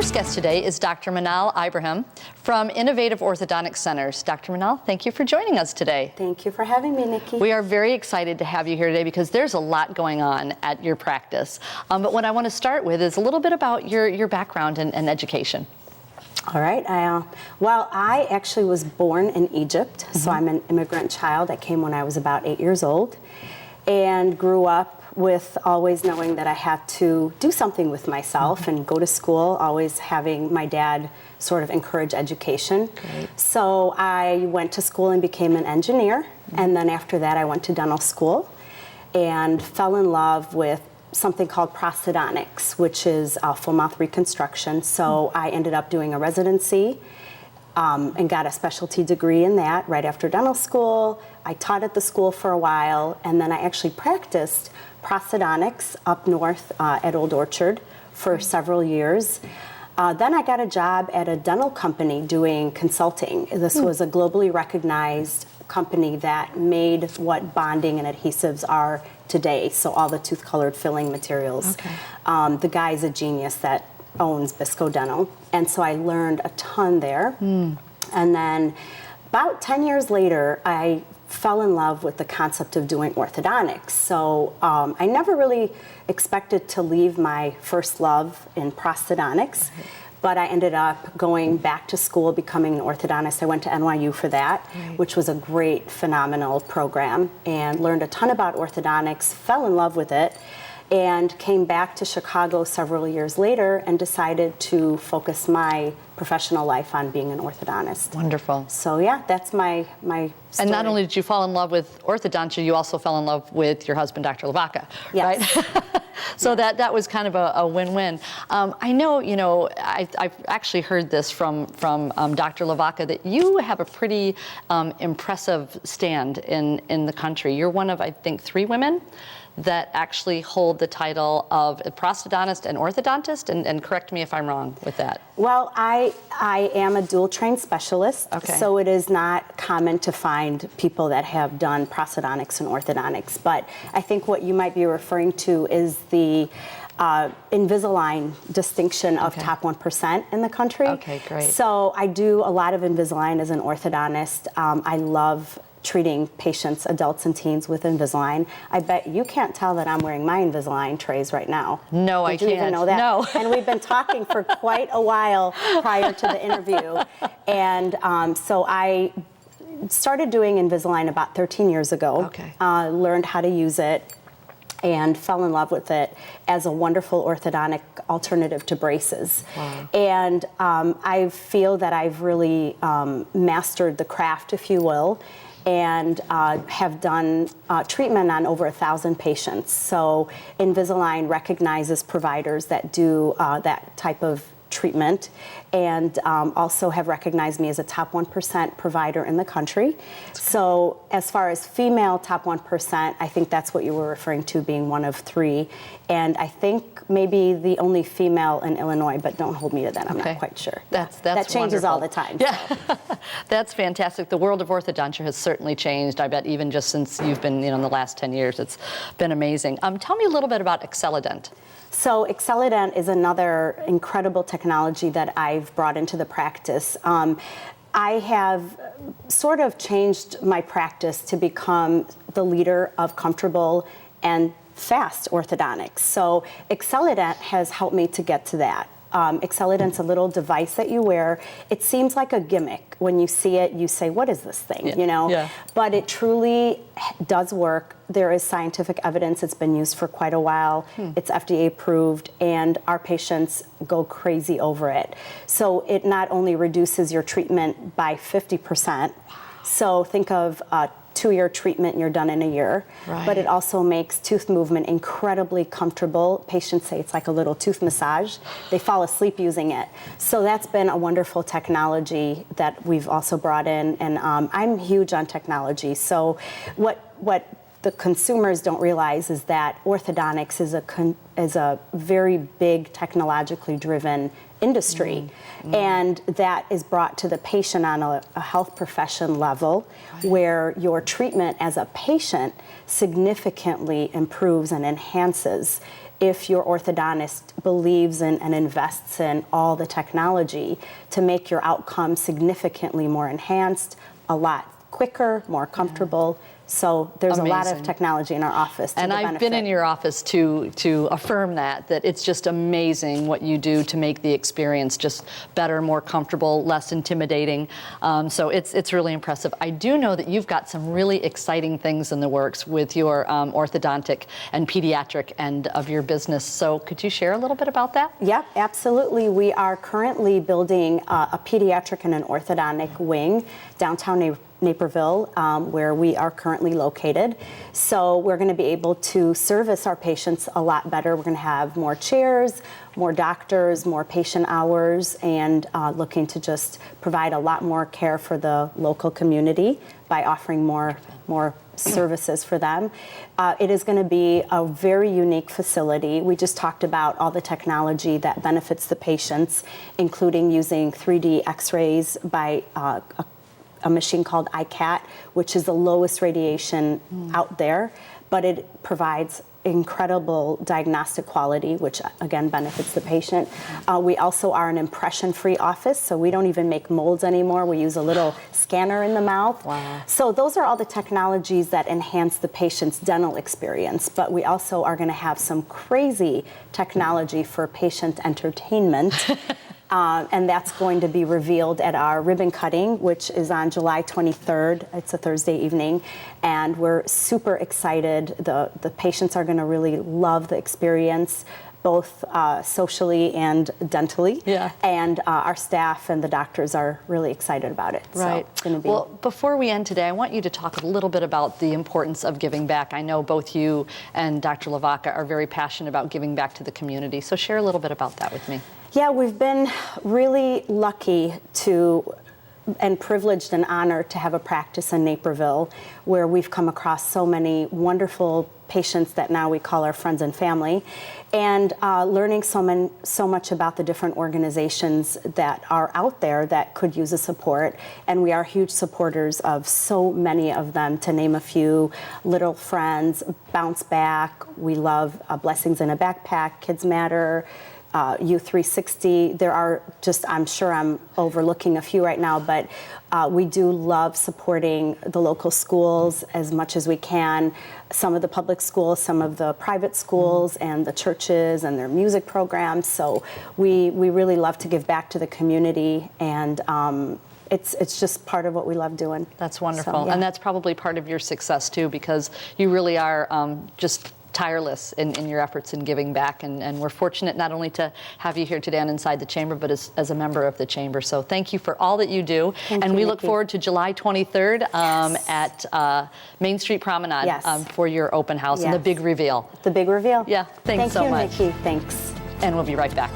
first guest today is Dr. Manal Ibrahim from Innovative Orthodontic Centers. Dr. Manal, thank you for joining us today. Thank you for having me, Nikki. We are very excited to have you here today because there's a lot going on at your practice. But what I want to start with is a little bit about your background and education. All right. Well, I actually was born in Egypt, so I'm an immigrant child. I came when I was about 8 years old and grew up with always knowing that I had to do something with myself and go to school, always having my dad sort of encourage education. Great. So I went to school and became an engineer, and then after that I went to dental school and fell in love with something called prosthodontics, which is full mouth reconstruction. So I ended up doing a residency and got a specialty degree in that right after dental school. I taught at the school for a while, and then I actually practiced prosthodontics up north at Old Orchard for several years. Then I got a job at a dental company doing consulting. This was a globally recognized company that made what bonding and adhesives are today, so all the tooth-colored filling materials. Okay. The guy's a genius that owns Bisco Dental, and so I learned a ton there. And then about 10 years later, I fell in love with the concept of doing orthodontics. So I never really expected to leave my first love in prosthodontics, but I ended up going back to school, becoming an orthodontist. I went to NYU for that, which was a great, phenomenal program, and learned a ton about orthodontics, fell in love with it, and came back to Chicago several years later and decided to focus my professional life on being an orthodontist. Wonderful. So yeah, that's my story. And not only did you fall in love with orthodontia, you also fell in love with your husband, Dr. Lavaca, yes. right? So that was kind of a win-win. I know, I've actually heard this from Dr. Lavaca that you have a pretty impressive stand in the country. You're one of, I think, 3 women that actually hold the title of a prosthodontist and orthodontist, and correct me if I'm wrong with that. Well, I am a dual trained specialist, so it is not common to find people that have done prosthodontics and orthodontics, but I think what you might be referring to is the Invisalign distinction of top 1% in the country. Okay, great. So I do a lot of Invisalign as an orthodontist. I love treating patients, adults and teens, with Invisalign. I bet you can't tell that I'm wearing my Invisalign trays right now. No, I can't. Did you even know that? No. And we've been talking for quite a while prior to the interview. And so I started doing Invisalign about 13 years ago. Okay. Learned how to use it and fell in love with it as a wonderful orthodontic alternative to braces. Wow. And I feel that I've really mastered the craft, if you will, and have done treatment on over 1,000 patients. So Invisalign recognizes providers that do that type of treatment, and also have recognized me as a top 1% provider in the country. So as far as female top 1%, I think that's what you were referring to, being one of 3. And I think maybe the only female in Illinois, but don't hold me to that, I'm not quite sure. That changes wonderful. all the time. Yeah, So. That's fantastic. The world of orthodontia has certainly changed, I bet, even just since you've been, in the last 10 years. It's been amazing. Tell me a little bit about AcceleDent. So AcceleDent is another incredible technology that I've brought into the practice. I have sort of changed my practice to become the leader of comfortable and fast orthodontics. So AcceleDent has helped me to get to that. AcceleDent's a little device that you wear. It seems like a gimmick. When you see it, you say, what is this thing, Yeah. But it truly does work. There is scientific evidence. It's been used for quite a while. It's FDA approved, and our patients go crazy over it. So it not only reduces your treatment by 50%, so think of 2-year treatment and you're done in a year. Right. But it also makes tooth movement incredibly comfortable. Patients say it's like a little tooth massage. They fall asleep using it. So that's been a wonderful technology that we've also brought in. And I'm huge on technology. So what the consumers don't realize is that orthodontics is a very big technologically driven industry, and that is brought to the patient on a health profession level, where your treatment as a patient significantly improves and enhances if your orthodontist believes in and invests in all the technology to make your outcome significantly more enhanced, a lot quicker, more comfortable. So there's Amazing. a lot of technology in our office to And the I've benefit. been in your office to affirm that it's just amazing what you do to make the experience just better, more comfortable, less intimidating. So it's really impressive. I do know that you've got some really exciting things in the works with your orthodontic and pediatric end of your business. So could you share a little bit about that? Yep, absolutely. We are currently building a pediatric and an orthodontic wing downtown Naperville, where we are currently located. So we're going to be able to service our patients a lot better. We're going to have more chairs, more doctors, more patient hours, and looking to just provide a lot more care for the local community by offering more services for them. It is going to be a very unique facility. We just talked about all the technology that benefits the patients, including using 3D x-rays by a machine called iCat, which is the lowest radiation out there, but it provides incredible diagnostic quality, which again benefits the patient. We also are an impression-free office, so we don't even make molds anymore. We use a little scanner in the mouth. Wow. So those are all the technologies that enhance the patient's dental experience, but we also are going to have some crazy technology for patient entertainment. And that's going to be revealed at our ribbon cutting, which is on July 23rd. It's a Thursday evening, and we're super excited. The patients are going to really love the experience, both socially and dentally. Yeah. And our staff and the doctors are really excited about it. Right. So it's going to be. Well, before we end today, I want you to talk a little bit about the importance of giving back. I know both you and Dr. Lavaca are very passionate about giving back to the community. So share a little bit about that with me. Yeah, we've been really lucky and privileged and honored to have a practice in Naperville where we've come across so many wonderful patients that now we call our friends and family, and learning so much about the different organizations that are out there that could use a support. And we are huge supporters of so many of them, to name a few: Little Friends, Bounce Back, we love Blessings in a Backpack, Kids Matter, U360. There are just, I'm sure I'm overlooking a few right now, but we do love supporting the local schools as much as we can. Some of the public schools, some of the private schools, and the churches and their music programs. So we really love to give back to the community, and it's just part of what we love doing. That's wonderful. So, yeah. And that's probably part of your success too, because you really are just tireless in your efforts in giving back, and we're fortunate not only to have you here today on Inside the Chamber, but as a member of the Chamber. So thank you for all that you do. Thank and you, we Nikki. look forward to July 23rd at Main Street Promenade Yes. For your open house and the Yes. big reveal. The big reveal? Yeah, thanks so much. Thank you, Nikki. Thanks. And we'll be right back.